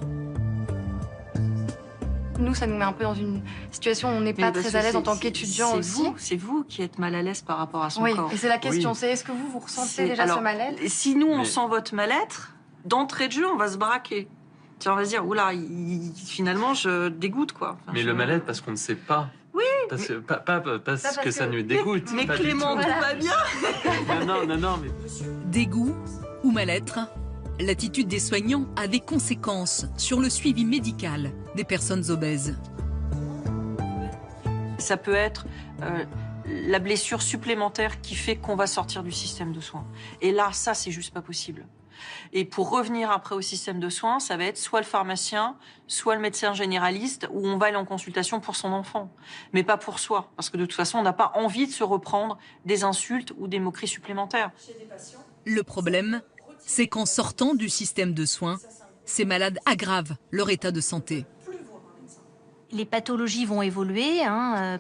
nous, ça nous met un peu dans une situation où on n'est pas très à l'aise en tant qu'étudiant aussi. C'est vous qui êtes mal à l'aise par rapport à son corps. Oui, et c'est la question, c'est est-ce que vous ressentez déjà ce mal-être? Si nous, on sent votre mal-être, d'entrée de jeu, on va se braquer. On va se dire, oula, finalement, je dégoûte, quoi. Enfin, mais le mal-être, parce qu'on ne sait pas. Oui. Parce que ça nous dégoûte. Mais pas Clément, tout va bien. Non, mais... Dégoût ou mal-être, l'attitude des soignants a des conséquences sur le suivi médical des personnes obèses. Ça peut être la blessure supplémentaire qui fait qu'on va sortir du système de soins. Et là, ça, c'est juste pas possible. Et pour revenir après au système de soins, ça va être soit le pharmacien, soit le médecin généraliste, où on va aller en consultation pour son enfant, mais pas pour soi, parce que de toute façon, on n'a pas envie de se reprendre des insultes ou des moqueries supplémentaires. Le problème, c'est qu'en sortant du système de soins, ces malades aggravent leur état de santé. Les pathologies vont évoluer,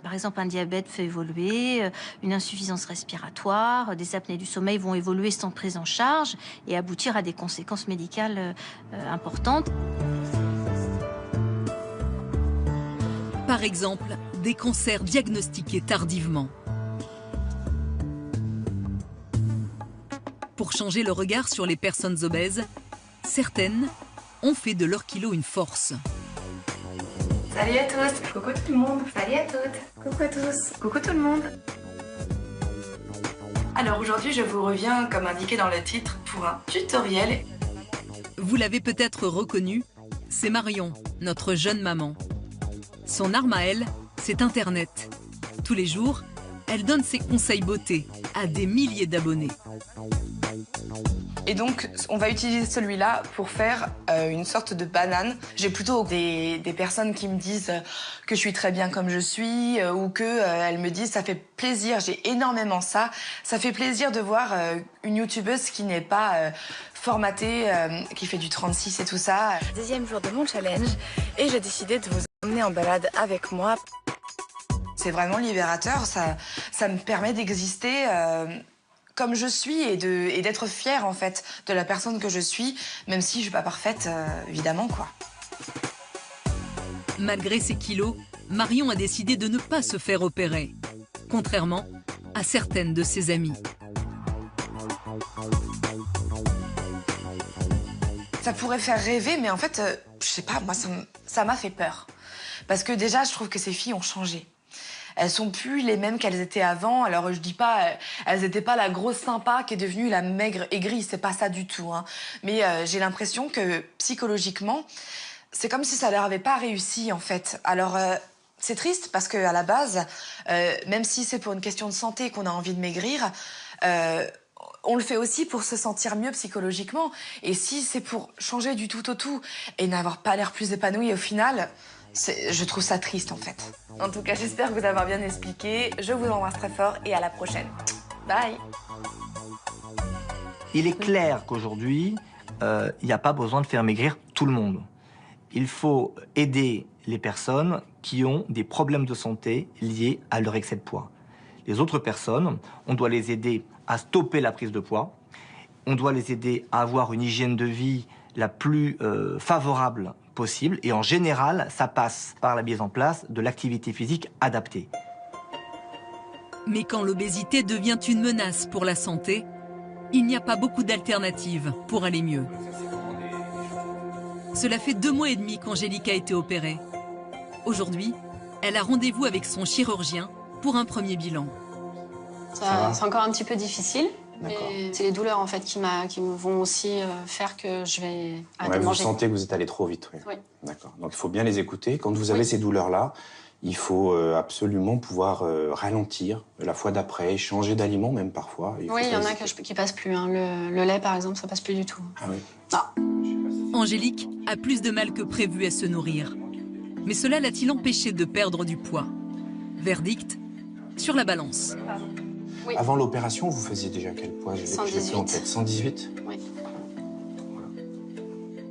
par exemple un diabète fait évoluer, une insuffisance respiratoire, des apnées du sommeil vont évoluer sans prise en charge et aboutir à des conséquences médicales importantes. Par exemple, des cancers diagnostiqués tardivement. Pour changer le regard sur les personnes obèses, certaines ont fait de leur kilo une force. Salut à tous. Coucou tout le monde. Salut à toutes. Coucou à tous. Coucou tout le monde. Alors aujourd'hui, je vous reviens, comme indiqué dans le titre, pour un tutoriel. Vous l'avez peut-être reconnu, c'est Marion, notre jeune maman. Son arme à elle, c'est Internet. Tous les jours, elle donne ses conseils beauté à des milliers d'abonnés. Et donc, on va utiliser celui-là pour faire une sorte de banane. J'ai plutôt des personnes qui me disent que je suis très bien comme je suis ou qu'elles me disent ça fait plaisir, j'ai énormément ça. Ça fait plaisir de voir une youtubeuse qui n'est pas formatée, qui fait du 36 et tout ça. Deuxième jour de mon challenge et j'ai décidé de vous emmener en balade avec moi. C'est vraiment libérateur, ça me permet d'exister comme je suis et d'être fière en fait de la personne que je suis, même si je suis pas parfaite, évidemment quoi. Malgré ses kilos, Marion a décidé de ne pas se faire opérer, contrairement à certaines de ses amies. Ça pourrait faire rêver, mais en fait, je sais pas, moi ça m'a fait peur. Parce que déjà, je trouve que ces filles ont changé. Elles sont plus les mêmes qu'elles étaient avant. Alors je dis pas, elles étaient pas la grosse sympa qui est devenue la maigre aigrie, c'est pas ça du tout. Mais j'ai l'impression que psychologiquement, c'est comme si ça leur avait pas réussi en fait. Alors c'est triste parce que à la base, même si c'est pour une question de santé qu'on a envie de maigrir, on le fait aussi pour se sentir mieux psychologiquement. Et si c'est pour changer du tout au tout et n'avoir pas l'air plus épanoui au final, je trouve ça triste en fait. En tout cas, j'espère vous avoir bien expliqué. Je vous embrasse très fort et à la prochaine. Bye. Il est clair qu'aujourd'hui, il n'y a pas besoin de faire maigrir tout le monde. Il faut aider les personnes qui ont des problèmes de santé liés à leur excès de poids. Les autres personnes, on doit les aider à stopper la prise de poids. On doit les aider à avoir une hygiène de vie la plus favorable possible. Et en général, ça passe par la mise en place de l'activité physique adaptée. Mais quand l'obésité devient une menace pour la santé, il n'y a pas beaucoup d'alternatives pour aller mieux. Cela fait 2 mois et demi qu'Angélique a été opérée. Aujourd'hui, elle a rendez-vous avec son chirurgien pour un premier bilan. C'est encore un petit peu difficile. C'est les douleurs en fait qui me vont aussi faire que je vais arrêter de manger. Vous sentez que vous êtes allé trop vite, oui. Oui. D'accord. Donc il faut bien les écouter. Quand vous avez ces douleurs-là, il faut absolument pouvoir ralentir la fois d'après, changer d'aliment même parfois. Oui, il y en a qui passent plus. Le lait par exemple, ça passe plus du tout. Ah oui. Ah. Angélique a plus de mal que prévu à se nourrir. Mais cela l'a-t-il empêché de perdre du poids? Verdict, sur la balance. Oui. Avant l'opération, vous faisiez déjà quel poids? 118. 118? Oui.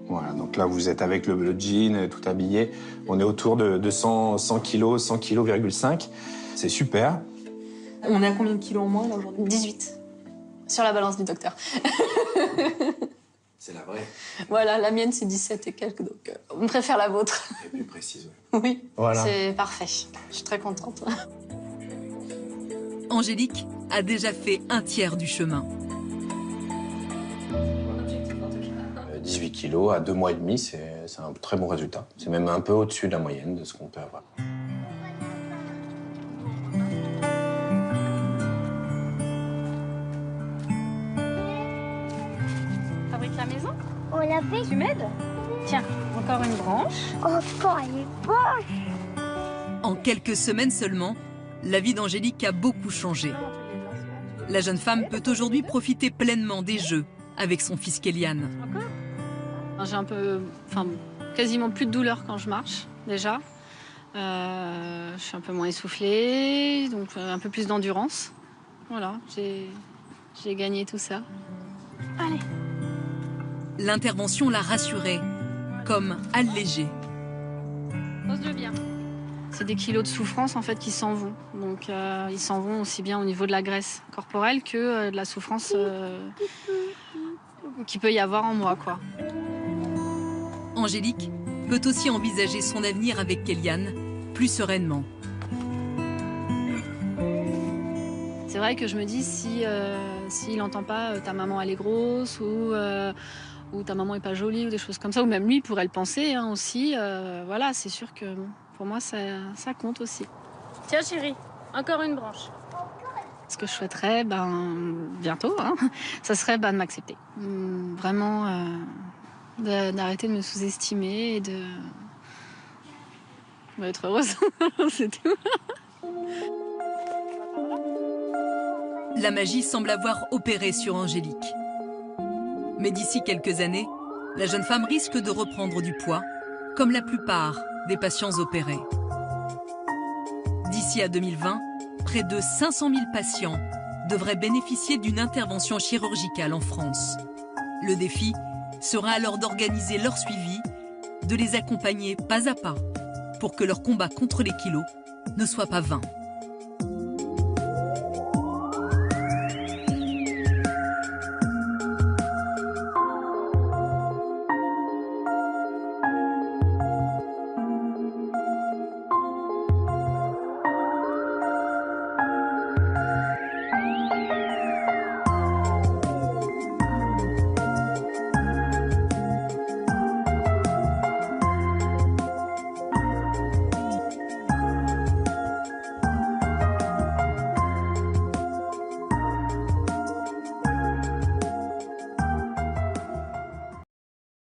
Voilà, donc là, vous êtes avec le jean, tout habillé. On est autour de 100 kilos, 100 kg,5 kg. C'est super. On est à combien de kilos en moins là aujourd'hui? 18. Sur la balance du docteur. C'est la vraie. Voilà, la mienne c'est 17 et quelques, donc on préfère la vôtre. Et plus précise, Oui, Voilà. c'est parfait. Je suis très contente. Angélique a déjà fait un tiers du chemin. 18 kilos à 2 mois et demi, c'est un très bon résultat. C'est même un peu au-dessus de la moyenne de ce qu'on peut avoir. Fabrique la maison? On l'a fait. Tu m'aides? Tiens, encore une branche. Encore une branche. En quelques semaines seulement, la vie d'Angélique a beaucoup changé. La jeune femme peut aujourd'hui profiter pleinement des jeux avec son fils Kélian. J'ai quasiment plus de douleur quand je marche, déjà. Je suis un peu moins essoufflée, donc un peu plus d'endurance. Voilà, j'ai gagné tout ça. Allez. L'intervention l'a rassurée, comme allégée. Pose-le bien. C'est des kilos de souffrance en fait qui s'en vont. Donc ils s'en vont aussi bien au niveau de la graisse corporelle que de la souffrance qu'il peut y avoir en moi, quoi. Angélique peut aussi envisager son avenir avec Kélian plus sereinement. C'est vrai que je me dis s'il n'entend pas ta maman elle est grosse ou ta maman est pas jolie ou des choses comme ça, ou même lui pourrait le penser aussi. Voilà, c'est sûr que pour moi ça compte aussi. Tiens chérie, encore une branche. Ce que je souhaiterais, bientôt, ça serait de m'accepter. Vraiment d'arrêter de me sous-estimer et d'être heureuse. C'est tout. La magie semble avoir opéré sur Angélique. Mais d'ici quelques années, la jeune femme risque de reprendre du poids, comme la plupart des patients opérés. D'ici à 2020, près de 500 000 patients devraient bénéficier d'une intervention chirurgicale en France. Le défi sera alors d'organiser leur suivi, de les accompagner pas à pas pour que leur combat contre les kilos ne soit pas vain.